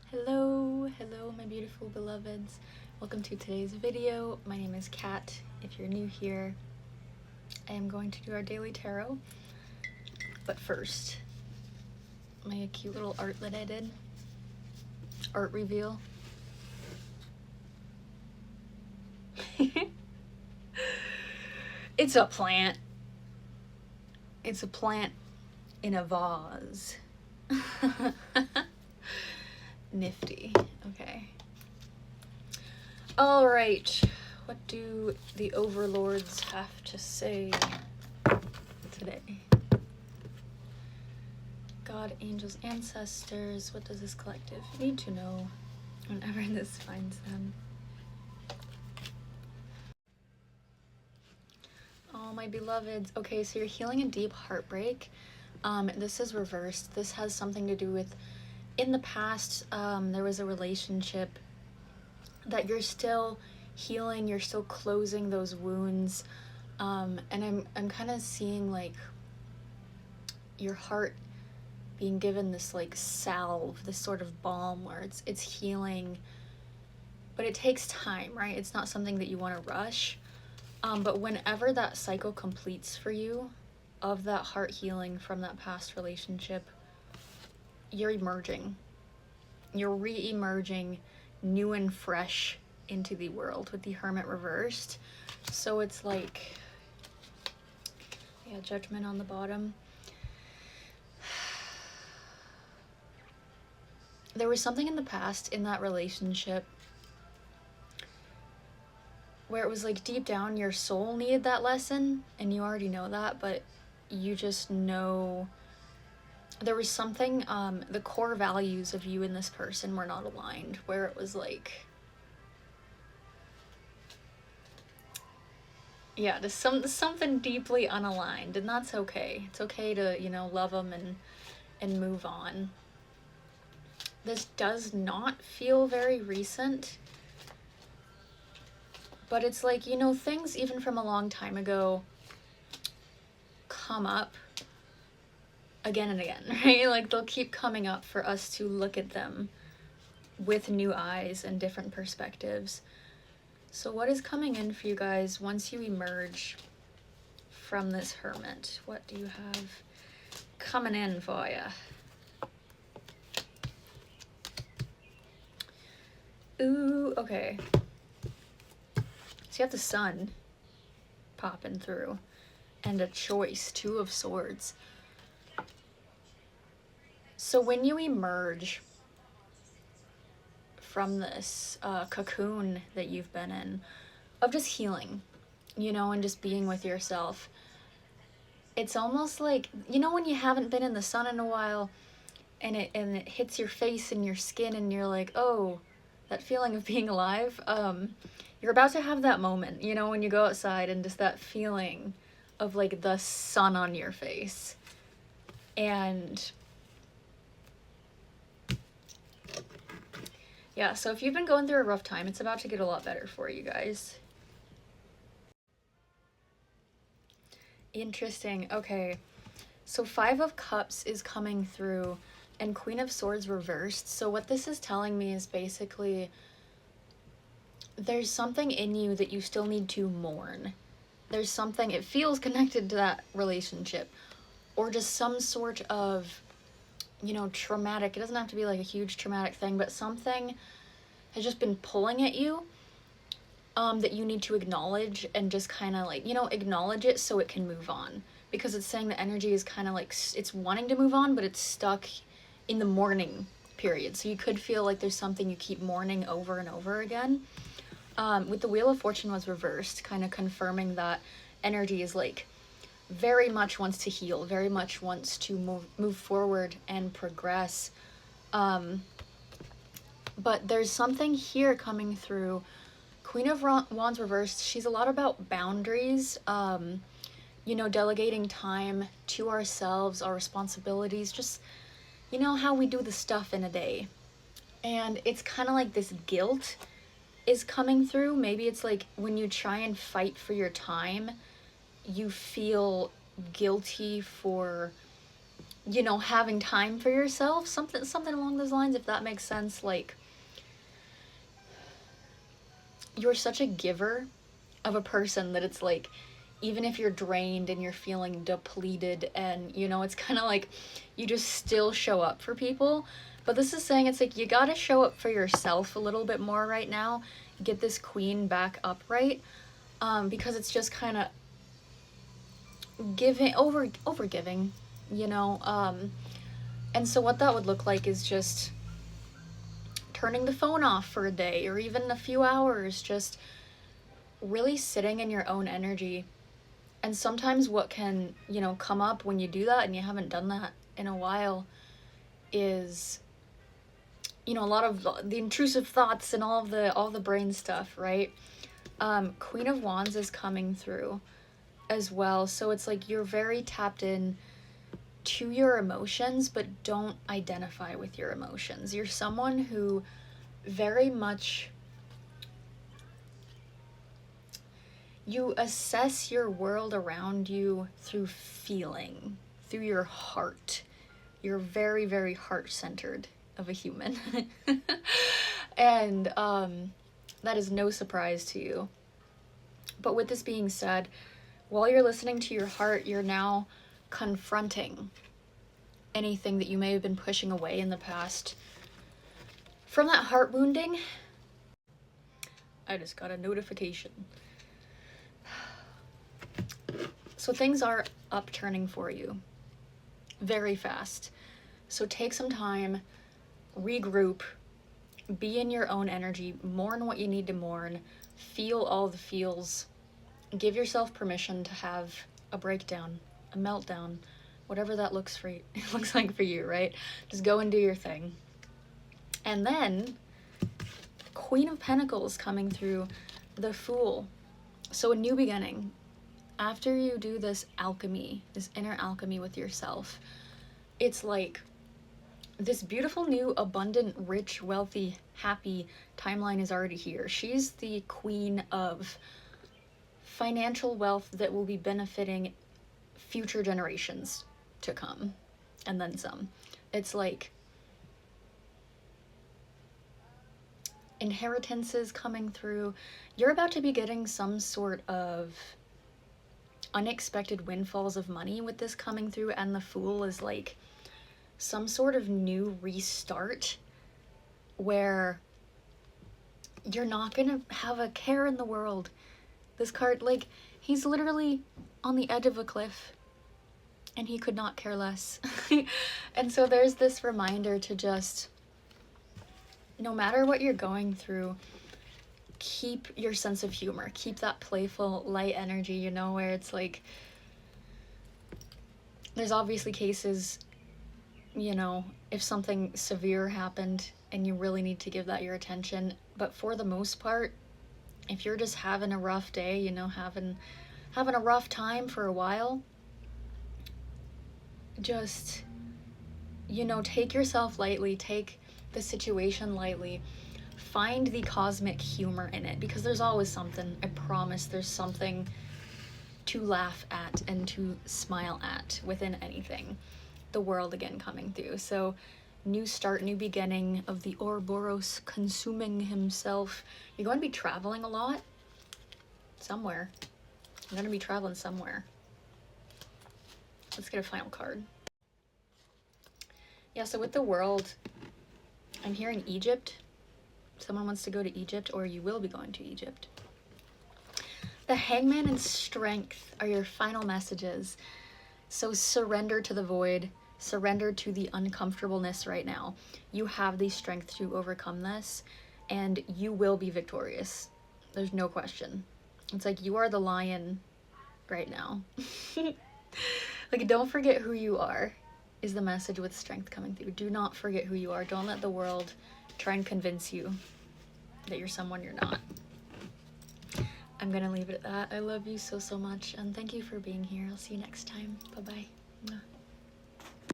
Hello my beautiful beloveds. Welcome to today's video. My name is Kat. If you're new here, I am going to do our daily tarot. But first, my cute little art that I did. Art reveal. It's a plant. It's a plant in a vase. Nifty. Okay. All right. What do the overlords have to say today? God, angels, ancestors. What does this collective need to know whenever this finds them? Oh, my beloveds. Okay, so you're healing a deep heartbreak. This is reversed. This has something to do with, in the past, there was a relationship that you're still healing, you're still closing those wounds. And I'm kind of seeing like your heart being given this like salve, this sort of balm where it's healing, but it takes time, right? It's not something that you want to rush. But whenever that cycle completes for you of that heart healing from that past relationship, you're emerging. You're re-emerging new and fresh into the world with the Hermit reversed. So it's like, yeah, Judgment on the bottom. There was something in the past in that relationship where it was like deep down your soul needed that lesson, and you already know that, but you just know there was something, the core values of you and this person were not aligned, where it was like, yeah, there's something deeply unaligned, and that's okay. It's okay to, you know, love them and move on. This does not feel very recent, but it's like, you know, things even from a long time ago come up again and again, right? Like they'll keep coming up for us to look at them with new eyes and different perspectives. So what is coming in for you guys once you emerge from this Hermit? What do you have coming in for you? Ooh, okay. So you have the Sun popping through and a choice, Two of Swords. So when you emerge from this cocoon that you've been in, of just healing, you know, and just being with yourself, it's almost like, you know, when you haven't been in the sun in a while and it hits your face and your skin and you're like, oh, that feeling of being alive, you're about to have that moment, you know, when you go outside and just that feeling of like the sun on your face. And yeah, so if you've been going through a rough time, it's about to get a lot better for you guys. Interesting. Okay. So Five of Cups is coming through and Queen of Swords reversed. So what this is telling me is basically there's something in you that you still need to mourn. There's something, it feels connected to that relationship, or just some sort of, you know, traumatic, it doesn't have to be like a huge traumatic thing, but something has just been pulling at you that you need to acknowledge and just kind of like, you know, acknowledge it so it can move on. Because it's saying the energy is kind of like, it's wanting to move on, but it's stuck in the mourning period. So you could feel like there's something you keep mourning over and over again. With the Wheel of Fortune was reversed, kind of confirming that energy is like very much wants to heal, very much wants to move forward and progress. But there's something here coming through. Queen of Wands reversed, she's a lot about boundaries, you know, delegating time to ourselves, our responsibilities, just, you know, how we do the stuff in a day. And it's kind of like this guilt is coming through. Maybe it's like when you try and fight for your time, you feel guilty for you know, having time for yourself, something along those lines, if that makes sense. Like, you're such a giver of a person that it's like, even if you're drained and you're feeling depleted, and you know, it's kind of like you just still show up for people. But this is saying it's like you gotta show up for yourself a little bit more right now. Get this queen back upright, because it's just kind of giving over giving, you know. And so what that would look like is just turning the phone off for a day or even a few hours, just really sitting in your own energy. And sometimes what can, you know, come up when you do that and you haven't done that in a while is, you know, a lot of the intrusive thoughts and all the brain stuff, right? Queen of Wands is coming through as well. So it's like you're very tapped in to your emotions, but don't identify with your emotions. You're someone who very much, you assess your world around you through feeling, through your heart. You're very, very heart-centered of a human. And that is no surprise to you. But with this being said, while you're listening to your heart, you're now confronting anything that you may have been pushing away in the past. From that heart wounding, I just got a notification. So things are upturning for you very fast. So take some time, regroup, be in your own energy, mourn what you need to mourn, feel all the feels, give yourself permission to have a breakdown, a meltdown, whatever that looks like for you, right? Just go and do your thing. And then Queen of Pentacles coming through, the Fool. So a new beginning. After you do this alchemy, this inner alchemy with yourself, it's like this beautiful, new, abundant, rich, wealthy, happy timeline is already here. She's the queen of financial wealth that will be benefiting future generations to come, and then some. It's like inheritances coming through. You're about to be getting some sort of unexpected windfalls of money with this coming through, and the Fool is like some sort of new restart where you're not gonna have a care in the world. This card, like, he's literally on the edge of a cliff and he could not care less. And so there's this reminder to just, no matter what you're going through, keep your sense of humor, keep that playful, light energy, you know, where it's like, there's obviously cases, you know, if something severe happened and you really need to give that your attention. But for the most part, if you're just having a rough day, you know, having a rough time for a while, just, you know, take yourself lightly, take the situation lightly, find the cosmic humor in it, because there's always something. I promise there's something to laugh at and to smile at within anything. The world again coming through. So new start, new beginning of the Ouroboros consuming himself. You're going to be traveling a lot somewhere. I'm going to be traveling somewhere. Let's get a final card. Yeah, so with the World, I'm hearing Egypt. Someone wants to go to Egypt, or you will be going to Egypt. The Hangman and Strength are your final messages. So surrender to the void, surrender to the uncomfortableness right now. You have the strength to overcome this, and you will be victorious. There's no question. It's like you are the lion right now. Like, don't forget who you are, is the message with strength coming through. Do not forget who you are. Don't let the world try and convince you that you're someone you're not. I'm gonna leave it at that. I love you so, so much, and thank you for being here. I'll see you next time. Bye-bye.